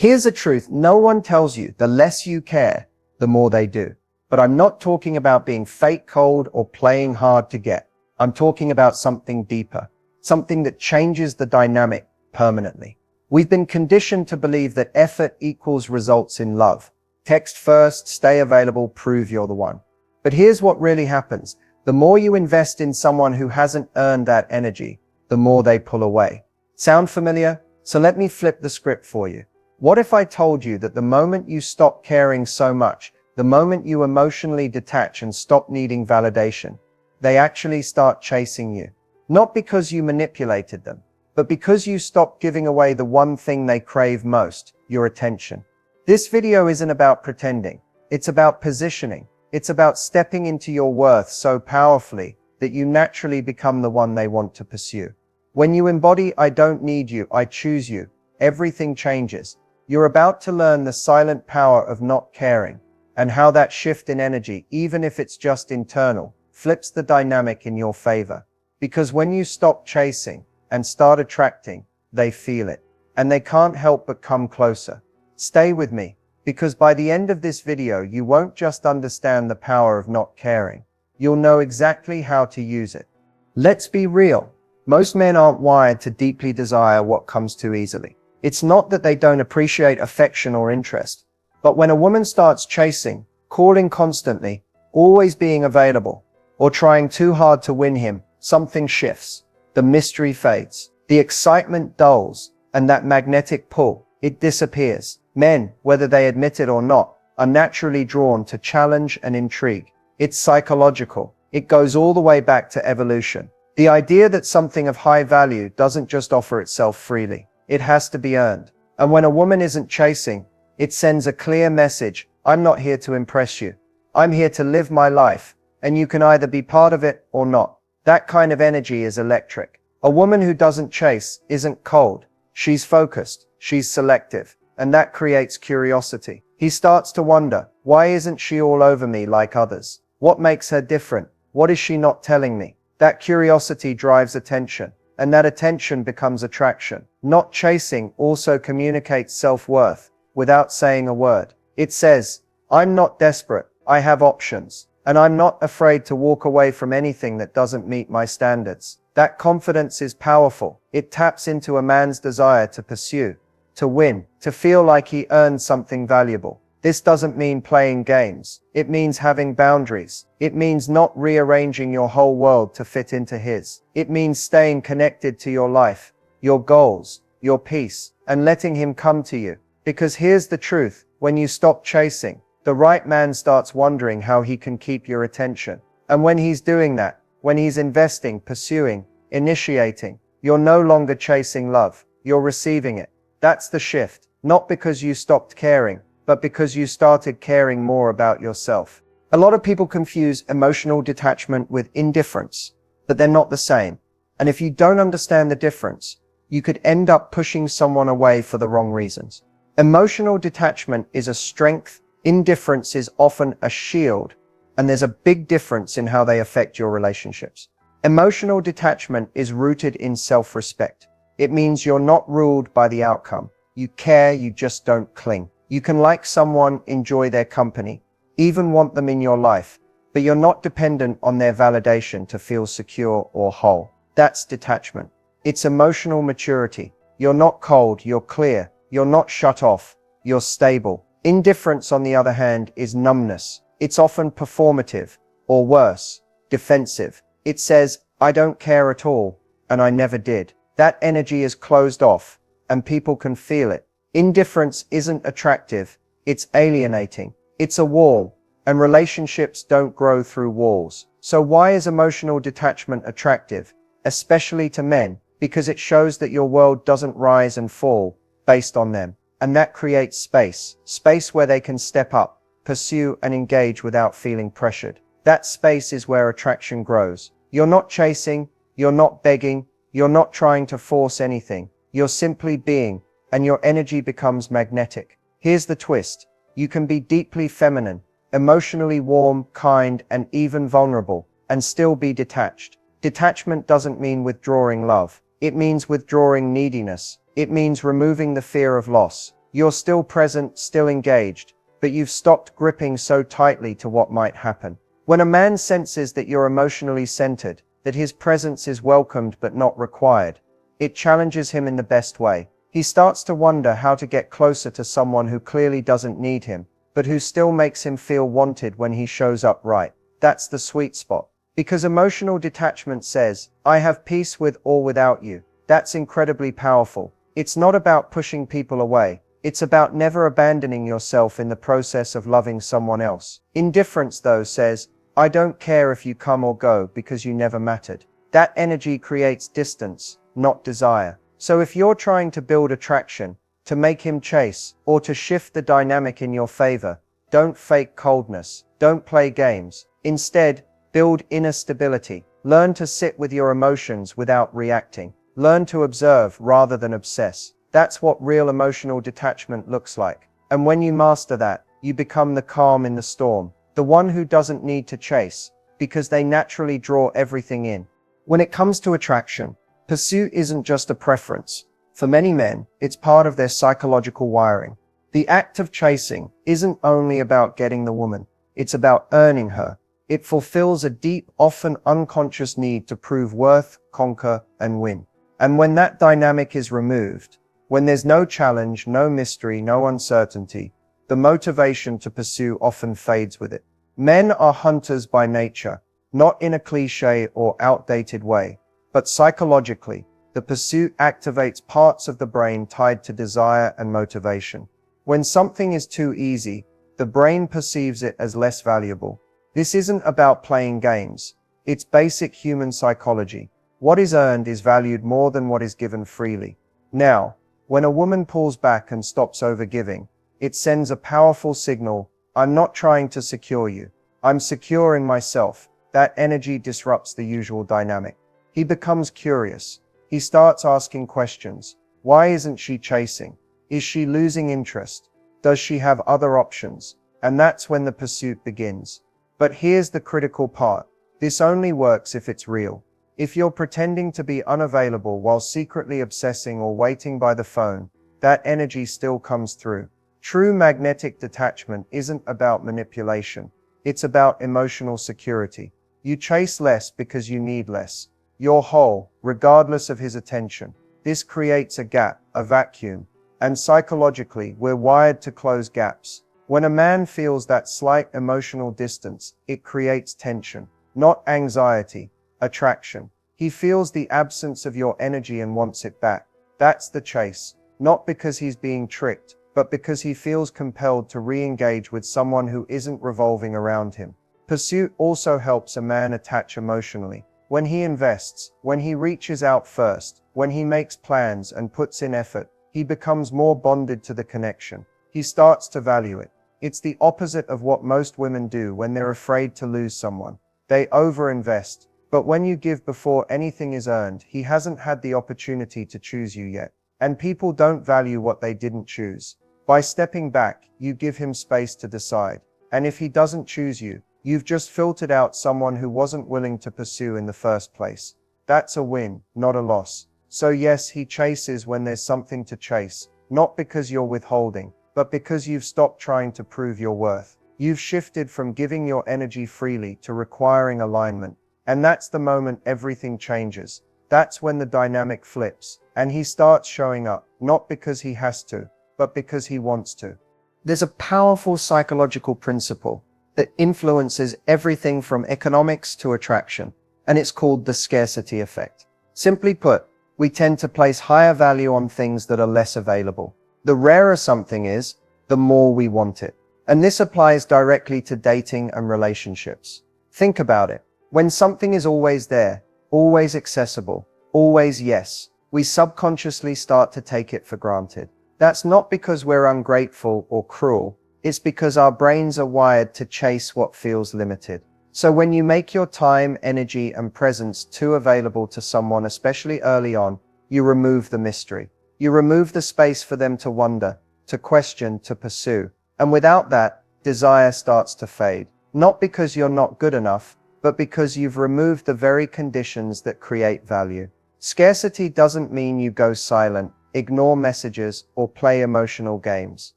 Here's the truth. No one tells you the less you care, the more they do. But I'm not talking about being fake cold or playing hard to get. I'm talking about something deeper, something that changes the dynamic permanently. We've been conditioned to believe that effort equals results in love. Text first, stay available, prove you're the one. But here's what really happens. The more you invest in someone who hasn't earned that energy, the more they pull away. Sound familiar? So let me flip the script for you. What if I told you that the moment you stop caring so much, the moment you emotionally detach and stop needing validation, they actually start chasing you? Not because you manipulated them, but because you stopped giving away the one thing they crave most, your attention. This video isn't about pretending. It's about positioning. It's about stepping into your worth so powerfully that you naturally become the one they want to pursue. When you embody "I don't need you, I choose you," everything changes. You're about to learn the silent power of not caring, and how that shift in energy, even if it's just internal, flips the dynamic in your favor. Because when you stop chasing and start attracting, they feel it, and they can't help but come closer. Stay with me, because by the end of this video, you won't just understand the power of not caring. You'll know exactly how to use it. Let's be real. Most men aren't wired to deeply desire what comes too easily. It's not that they don't appreciate affection or interest, but when a woman starts chasing, calling constantly, always being available, or trying too hard to win him, something shifts. The mystery fades, the excitement dulls, and that magnetic pull, it disappears. Men, whether they admit it or not, are naturally drawn to challenge and intrigue. It's psychological. It goes all the way back to evolution. The idea that something of high value doesn't just offer itself freely. It has to be earned. And when a woman isn't chasing, it sends a clear message. I'm not here to impress you. I'm here to live my life, and you can either be part of it or not. That kind of energy is electric. A woman who doesn't chase isn't cold. She's focused. She's selective. And that creates curiosity. He starts to wonder, why isn't she all over me like others? What makes her different? What is she not telling me? That curiosity drives attention, and that attention becomes attraction. Not chasing also communicates self-worth without saying a word. It says, I'm not desperate, I have options, and I'm not afraid to walk away from anything that doesn't meet my standards. That confidence is powerful. It taps into a man's desire to pursue, to win, to feel like he earned something valuable. This doesn't mean playing games. It means having boundaries. It means not rearranging your whole world to fit into his. It means staying connected to your life, your goals, your peace, and letting him come to you. Because here's the truth, when you stop chasing, the right man starts wondering how he can keep your attention. And when he's doing that, when he's investing, pursuing, initiating, you're no longer chasing love, you're receiving it. That's the shift, not because you stopped caring, but because you started caring more about yourself. A lot of people confuse emotional detachment with indifference, but they're not the same. And if you don't understand the difference, you could end up pushing someone away for the wrong reasons. Emotional detachment is a strength, indifference is often a shield, and there's a big difference in how they affect your relationships. Emotional detachment is rooted in self-respect. It means you're not ruled by the outcome. You care, you just don't cling. You can like someone, enjoy their company, even want them in your life, but you're not dependent on their validation to feel secure or whole. That's detachment. It's emotional maturity. You're not cold, you're clear. You're not shut off, you're stable. Indifference, on the other hand, is numbness. It's often performative, or worse, defensive. It says, I don't care at all, and I never did. That energy is closed off, and people can feel it. Indifference isn't attractive, it's alienating. It's a wall, and relationships don't grow through walls. So why is emotional detachment attractive, especially to men? Because it shows that your world doesn't rise and fall based on them. And that creates space where they can step up, pursue, and engage without feeling pressured. That space is where attraction grows. You're not chasing, you're not begging, you're not trying to force anything. You're simply being, and your energy becomes magnetic. Here's the twist. You can be deeply feminine, emotionally warm, kind, and even vulnerable, and still be detached. Detachment doesn't mean withdrawing love. It means withdrawing neediness. It means removing the fear of loss. You're still present, still engaged, but you've stopped gripping so tightly to what might happen. When a man senses that you're emotionally centered, that his presence is welcomed but not required, it challenges him in the best way. He starts to wonder how to get closer to someone who clearly doesn't need him, but who still makes him feel wanted when he shows up right. That's the sweet spot. Because emotional detachment says, I have peace with or without you. That's incredibly powerful. It's not about pushing people away. It's about never abandoning yourself in the process of loving someone else. Indifference, though, says, I don't care if you come or go because you never mattered. That energy creates distance, not desire. So if you're trying to build attraction, to make him chase, or to shift the dynamic in your favor, don't fake coldness. Don't play games. Instead, build inner stability. Learn to sit with your emotions without reacting. Learn to observe rather than obsess. That's what real emotional detachment looks like. And when you master that, you become the calm in the storm. The one who doesn't need to chase, because they naturally draw everything in. When it comes to attraction, pursuit isn't just a preference. For many men, it's part of their psychological wiring. The act of chasing isn't only about getting the woman, it's about earning her. It fulfills a deep, often unconscious need to prove worth, conquer, and win. And when that dynamic is removed, when there's no challenge, no mystery, no uncertainty, the motivation to pursue often fades with it. Men are hunters by nature, not in a cliché or outdated way, but psychologically. The pursuit activates parts of the brain tied to desire and motivation. When something is too easy, the brain perceives it as less valuable. This isn't about playing games. It's basic human psychology. What is earned is valued more than what is given freely. Now, when a woman pulls back and stops overgiving, it sends a powerful signal. I'm not trying to secure you. I'm secure in myself. That energy disrupts the usual dynamic. He becomes curious. He starts asking questions. Why isn't she chasing? Is she losing interest? Does she have other options? And that's when the pursuit begins. But here's the critical part. This only works if it's real. If you're pretending to be unavailable while secretly obsessing or waiting by the phone, that energy still comes through. True magnetic detachment isn't about manipulation. It's about emotional security. You chase less because you need less. You're whole, regardless of his attention. This creates a gap, a vacuum. And psychologically, we're wired to close gaps. When a man feels that slight emotional distance, it creates tension, not anxiety, attraction. He feels the absence of your energy and wants it back. That's the chase. Not because he's being tricked, but because he feels compelled to re-engage with someone who isn't revolving around him. Pursuit also helps a man attach emotionally. When he invests, when he reaches out first, when he makes plans and puts in effort, he becomes more bonded to the connection. He starts to value it. It's the opposite of what most women do when they're afraid to lose someone. They overinvest. But when you give before anything is earned, he hasn't had the opportunity to choose you yet. And people don't value what they didn't choose. By stepping back, you give him space to decide. And if he doesn't choose you, you've just filtered out someone who wasn't willing to pursue in the first place. That's a win, not a loss. So yes, he chases when there's something to chase, not because you're withholding, but because you've stopped trying to prove your worth. You've shifted from giving your energy freely to requiring alignment. And that's the moment everything changes. That's when the dynamic flips, and he starts showing up, not because he has to, but because he wants to. There's a powerful psychological principle that influences everything from economics to attraction, and it's called the scarcity effect. Simply put, we tend to place higher value on things that are less available. The rarer something is, the more we want it. And this applies directly to dating and relationships. Think about it. When something is always there, always accessible, always yes, we subconsciously start to take it for granted. That's not because we're ungrateful or cruel. It's because our brains are wired to chase what feels limited. So when you make your time, energy, and presence too available to someone, especially early on, you remove the mystery. You remove the space for them to wonder, to question, to pursue. And without that, desire starts to fade. Not because you're not good enough, but because you've removed the very conditions that create value. Scarcity doesn't mean you go silent. ignore messages, or play emotional games.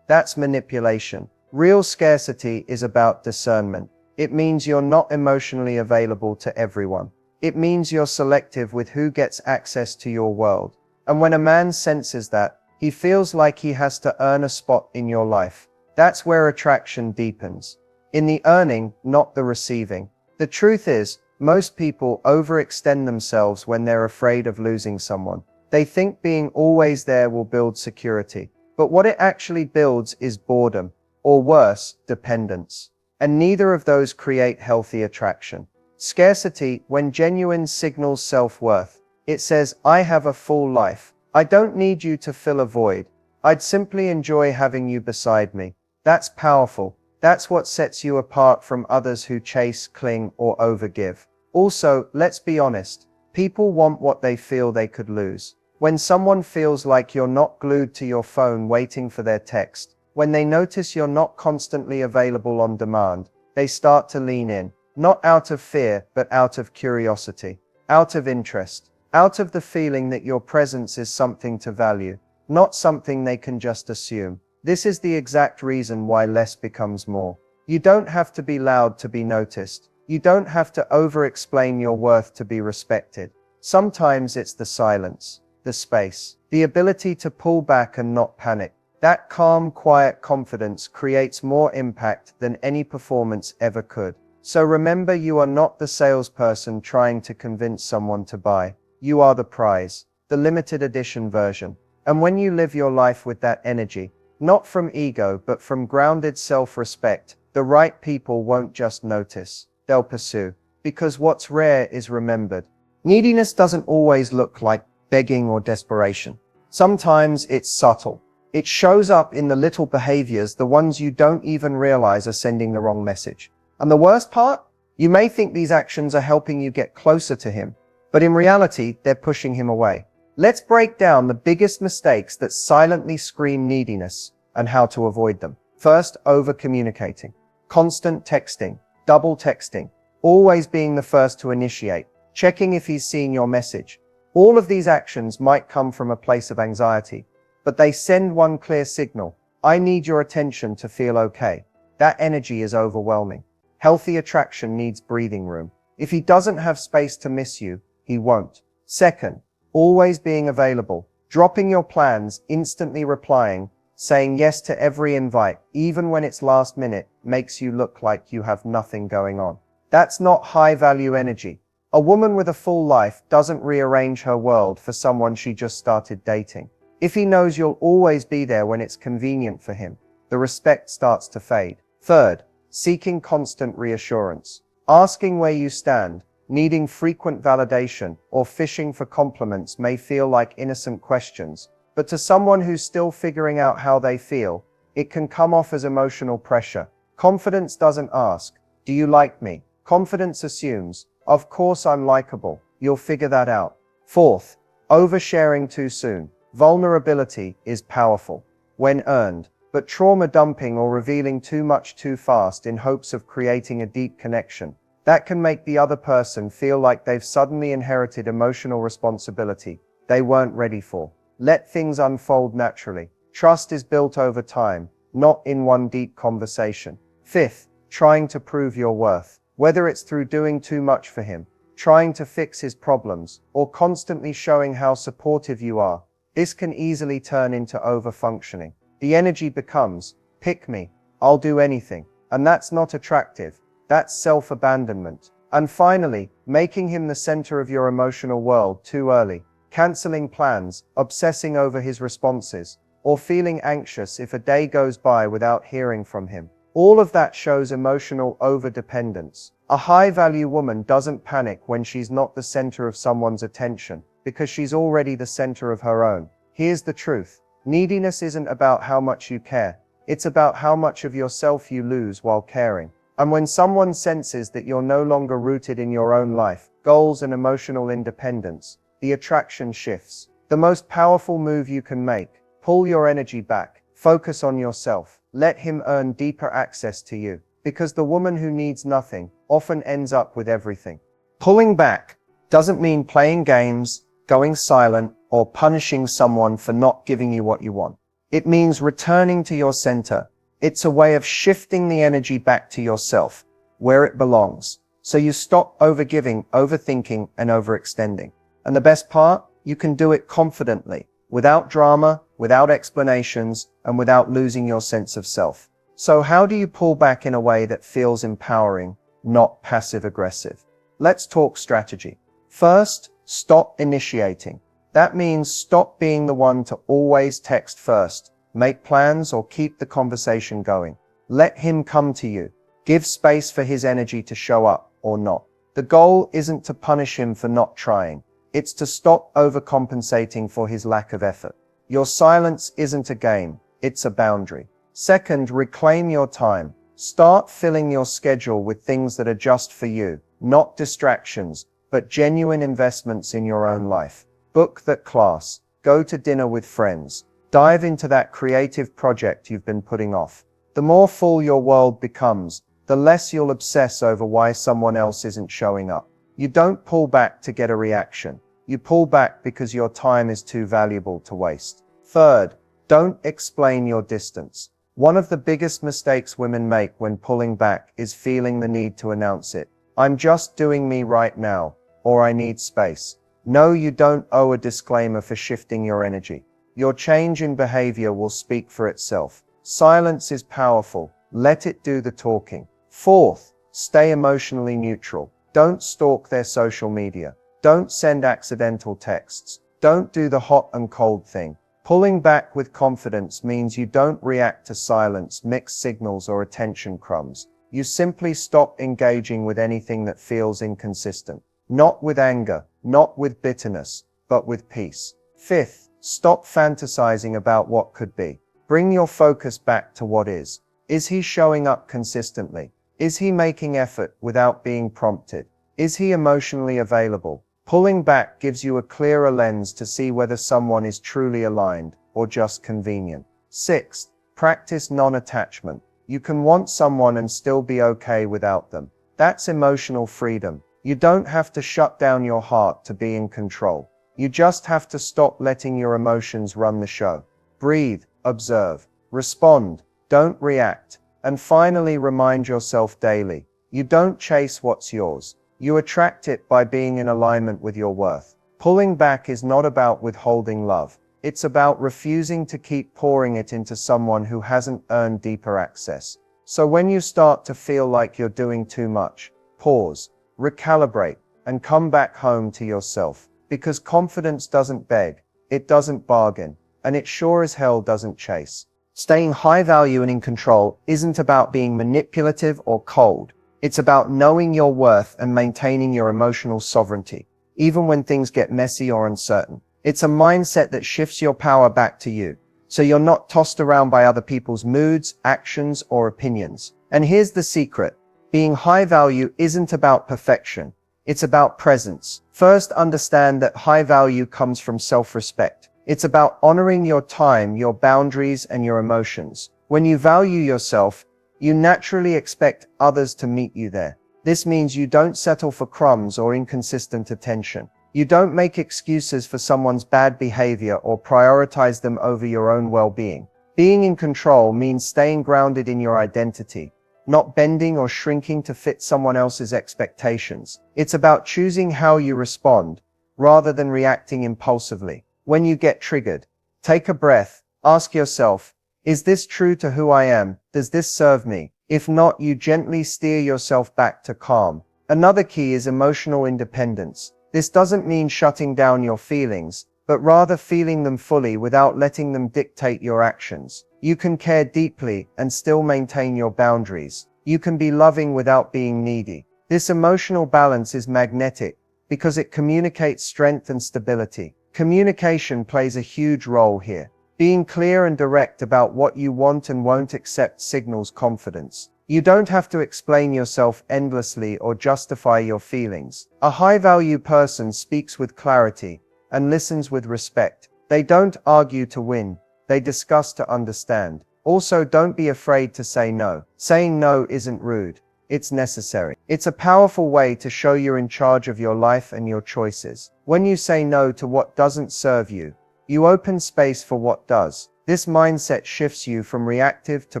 That's manipulation. Real scarcity is about discernment. It means you're not emotionally available to everyone. It means you're selective with who gets access to your world. And when a man senses that, he feels like he has to earn a spot in your life. That's where attraction deepens. In the earning, not the receiving. The truth is, most people overextend themselves when they're afraid of losing someone. They think being always there will build security. But what it actually builds is boredom, or worse, dependence. And neither of those create healthy attraction. Scarcity, when genuine, signals self-worth. It says, I have a full life. I don't need you to fill a void. I'd simply enjoy having you beside me. That's powerful. That's what sets you apart from others who chase, cling, or overgive. Also, let's be honest. People want what they feel they could lose. When someone feels like you're not glued to your phone waiting for their text, when they notice you're not constantly available on demand, they start to lean in. Not out of fear, but out of curiosity, out of interest, out of the feeling that your presence is something to value, not something they can just assume. This is the exact reason why less becomes more. You don't have to be loud to be noticed. You don't have to over-explain your worth to be respected. Sometimes it's the silence, the space, the ability to pull back and not panic. That calm, quiet confidence creates more impact than any performance ever could. So remember, you are not the salesperson trying to convince someone to buy. You are the prize, the limited edition version. And when you live your life with that energy, not from ego but from grounded self-respect, the right people won't just notice, they'll pursue. Because what's rare is remembered. Neediness doesn't always look like begging or desperation. Sometimes it's subtle. It shows up in the little behaviors, the ones you don't even realize are sending the wrong message. And the worst part? You may think these actions are helping you get closer to him, but in reality, they're pushing him away. Let's break down the biggest mistakes that silently scream neediness and how to avoid them. First, over-communicating. Constant texting, double texting, always being the first to initiate, checking if he's seen your message. All of these actions might come from a place of anxiety, but they send one clear signal. I need your attention to feel okay. That energy is overwhelming. Healthy attraction needs breathing room. If he doesn't have space to miss you, he won't. Second, always being available, dropping your plans, instantly replying, saying yes to every invite, even when it's last minute, makes you look like you have nothing going on. That's not high-value energy. A woman with a full life doesn't rearrange her world for someone she just started dating. If he knows you'll always be there when it's convenient for him, the respect starts to fade. Third, seeking constant reassurance. Asking where you stand, needing frequent validation, or fishing for compliments may feel like innocent questions, but to someone who's still figuring out how they feel, it can come off as emotional pressure. Confidence doesn't ask, do you like me? Confidence assumes, of course I'm likable. You'll figure that out. Fourth, oversharing too soon. Vulnerability is powerful when earned, but trauma dumping or revealing too much too fast in hopes of creating a deep connection, that can make the other person feel like they've suddenly inherited emotional responsibility they weren't ready for. Let things unfold naturally. Trust is built over time, not in one deep conversation. Fifth, trying to prove your worth. Whether it's through doing too much for him, trying to fix his problems, or constantly showing how supportive you are, this can easily turn into over-functioning. The energy becomes, pick me, I'll do anything. And that's not attractive. That's self-abandonment. And finally, making him the center of your emotional world too early. Canceling plans, obsessing over his responses, or feeling anxious if a day goes by without hearing from him. All of that shows emotional overdependence. A high-value woman doesn't panic when she's not the center of someone's attention, because she's already the center of her own. Here's the truth. Neediness isn't about how much you care. It's about how much of yourself you lose while caring. And when someone senses that you're no longer rooted in your own life, goals and emotional independence, the attraction shifts. The most powerful move you can make, pull your energy back, focus on yourself, let him earn deeper access to you. Because the woman who needs nothing often ends up with everything. Pulling back doesn't mean playing games, going silent, or punishing someone for not giving you what you want. It means returning to your center. It's a way of shifting the energy back to yourself, where it belongs. So you stop overgiving, overthinking, and overextending. And the best part? You can do it confidently, without drama, without explanations, and without losing your sense of self. So how do you pull back in a way that feels empowering, not passive-aggressive? Let's talk strategy. First, stop initiating. That means stop being the one to always text first, make plans, or keep the conversation going. Let him come to you. Give space for his energy to show up or not. The goal isn't to punish him for not trying. It's to stop overcompensating for his lack of effort. Your silence isn't a game. It's a boundary. Second, reclaim your time. Start filling your schedule with things that are just for you, not distractions, but genuine investments in your own life. Book that class. Go to dinner with friends. Dive into that creative project you've been putting off. The more full your world becomes, the less you'll obsess over why someone else isn't showing up. You don't pull back to get a reaction. You pull back because your time is too valuable to waste. Third, don't explain your distance. One of the biggest mistakes women make when pulling back is feeling the need to announce it. I'm just doing me right now, or I need space. No, you don't owe a disclaimer for shifting your energy. Your change in behavior will speak for itself. Silence is powerful. Let it do the talking. Fourth, stay emotionally neutral. Don't stalk their social media. Don't send accidental texts. Don't do the hot and cold thing. Pulling back with confidence means you don't react to silence, mixed signals, or attention crumbs. You simply stop engaging with anything that feels inconsistent. Not with anger, not with bitterness, but with peace. Fifth, stop fantasizing about what could be. Bring your focus back to what is. Is he showing up consistently? Is he making effort without being prompted? Is he emotionally available? Pulling back gives you a clearer lens to see whether someone is truly aligned or just convenient. Sixth, practice non-attachment. You can want someone and still be okay without them. That's emotional freedom. You don't have to shut down your heart to be in control. You just have to stop letting your emotions run the show. Breathe, observe, respond, don't react. And finally, remind yourself daily, you don't chase what's yours. You attract it by being in alignment with your worth. Pulling back is not about withholding love. It's about refusing to keep pouring it into someone who hasn't earned deeper access. So when you start to feel like you're doing too much, pause, recalibrate, and come back home to yourself. Because confidence doesn't beg, it doesn't bargain, and it sure as hell doesn't chase. Staying high value and in control isn't about being manipulative or cold. It's about knowing your worth and maintaining your emotional sovereignty, even when things get messy or uncertain. It's a mindset that shifts your power back to you, so you're not tossed around by other people's moods, actions, or opinions. And here's the secret. Being high value isn't about perfection. It's about presence. First, understand that high value comes from self-respect. It's about honoring your time, your boundaries, and your emotions. When you value yourself, you naturally expect others to meet you there. This means you don't settle for crumbs or inconsistent attention. You don't make excuses for someone's bad behavior or prioritize them over your own well-being. Being in control means staying grounded in your identity, not bending or shrinking to fit someone else's expectations. It's about choosing how you respond, rather than reacting impulsively. When you get triggered, take a breath, ask yourself, is this true to who I am? Does this serve me? If not, you gently steer yourself back to calm. Another key is emotional independence. This doesn't mean shutting down your feelings, but rather feeling them fully without letting them dictate your actions. You can care deeply and still maintain your boundaries. You can be loving without being needy. This emotional balance is magnetic because it communicates strength and stability. Communication plays a huge role here. Being clear and direct about what you want and won't accept signals confidence. You don't have to explain yourself endlessly or justify your feelings. A high-value person speaks with clarity and listens with respect. They don't argue to win. They discuss to understand. Also, don't be afraid to say no. Saying no isn't rude. It's necessary. It's a powerful way to show you're in charge of your life and your choices. When you say no to what doesn't serve you, you open space for what does. This mindset shifts you from reactive to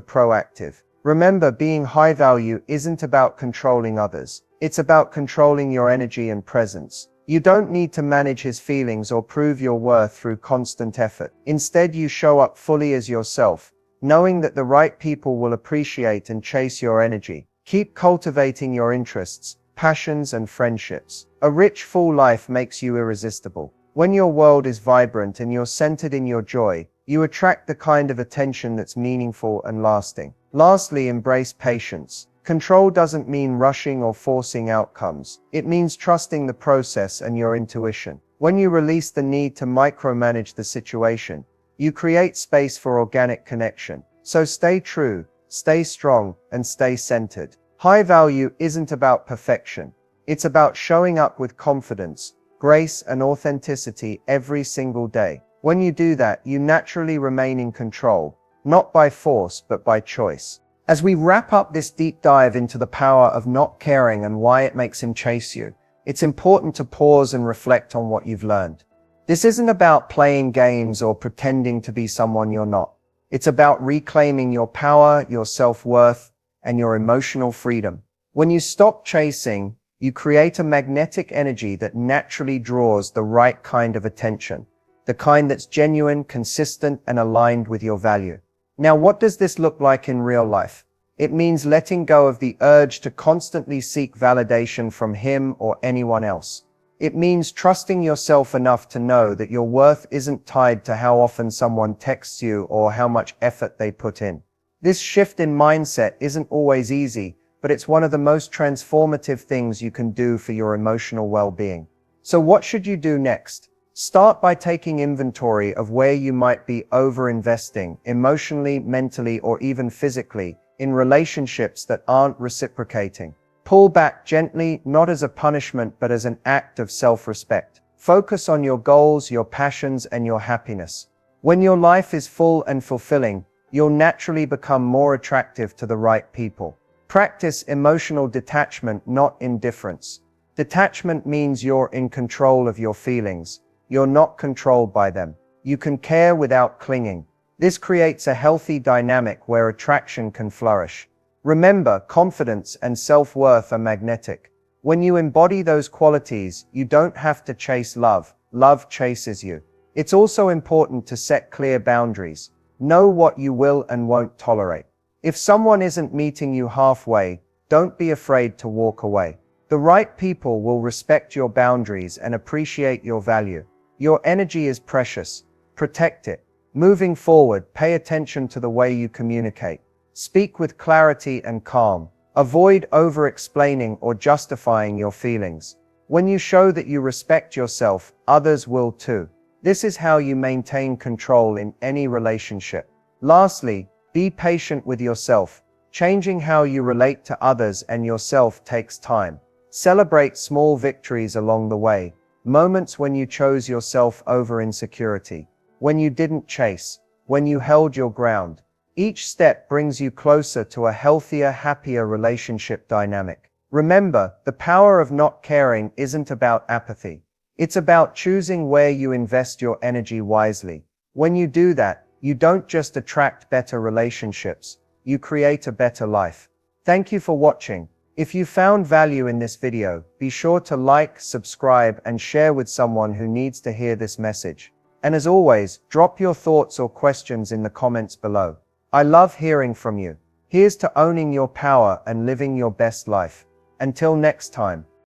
proactive. Remember, being high value isn't about controlling others. It's about controlling your energy and presence. You don't need to manage his feelings or prove your worth through constant effort. Instead, you show up fully as yourself, knowing that the right people will appreciate and chase your energy. Keep cultivating your interests, passions, and friendships. A rich, full life makes you irresistible. When your world is vibrant and you're centered in your joy, you attract the kind of attention that's meaningful and lasting. Lastly, embrace patience. Control doesn't mean rushing or forcing outcomes. It means trusting the process and your intuition. When you release the need to micromanage the situation, you create space for organic connection. So stay true, stay strong, and stay centered. High value isn't about perfection. It's about showing up with confidence, grace, and authenticity every single day. When you do that, you naturally remain in control, not by force, but by choice. As we wrap up this deep dive into the power of not caring and why it makes him chase you, it's important to pause and reflect on what you've learned. This isn't about playing games or pretending to be someone you're not. It's about reclaiming your power, your self-worth, and your emotional freedom. When you stop chasing, you create a magnetic energy that naturally draws the right kind of attention, the kind that's genuine, consistent, and aligned with your value. Now, what does this look like in real life? It means letting go of the urge to constantly seek validation from him or anyone else. It means trusting yourself enough to know that your worth isn't tied to how often someone texts you or how much effort they put in. This shift in mindset isn't always easy, but it's one of the most transformative things you can do for your emotional well-being. So what should you do next? Start by taking inventory of where you might be over-investing emotionally, mentally, or even physically in relationships that aren't reciprocating. Pull back gently, not as a punishment, but as an act of self-respect. Focus on your goals, your passions, and your happiness. When your life is full and fulfilling, you'll naturally become more attractive to the right people. Practice emotional detachment, not indifference. Detachment means you're in control of your feelings. You're not controlled by them. You can care without clinging. This creates a healthy dynamic where attraction can flourish. Remember, confidence and self-worth are magnetic. When you embody those qualities, you don't have to chase love. Love chases you. It's also important to set clear boundaries. Know what you will and won't tolerate. If someone isn't meeting you halfway, don't be afraid to walk away. The right people will respect your boundaries and appreciate your value. Your energy is precious. Protect it. Moving forward, pay attention to the way you communicate. Speak with clarity and calm. Avoid over-explaining or justifying your feelings. When you show that you respect yourself, others will too. This is how you maintain control in any relationship. Lastly, be patient with yourself. Changing how you relate to others and yourself takes time. Celebrate small victories along the way. Moments when you chose yourself over insecurity. When you didn't chase. When you held your ground. Each step brings you closer to a healthier, happier relationship dynamic. Remember, the power of not caring isn't about apathy. It's about choosing where you invest your energy wisely. When you do that, you don't just attract better relationships, you create a better life. Thank you for watching. If you found value in this video, be sure to like, subscribe, and share with someone who needs to hear this message. And as always, drop your thoughts or questions in the comments below. I love hearing from you. Here's to owning your power and living your best life. Until next time.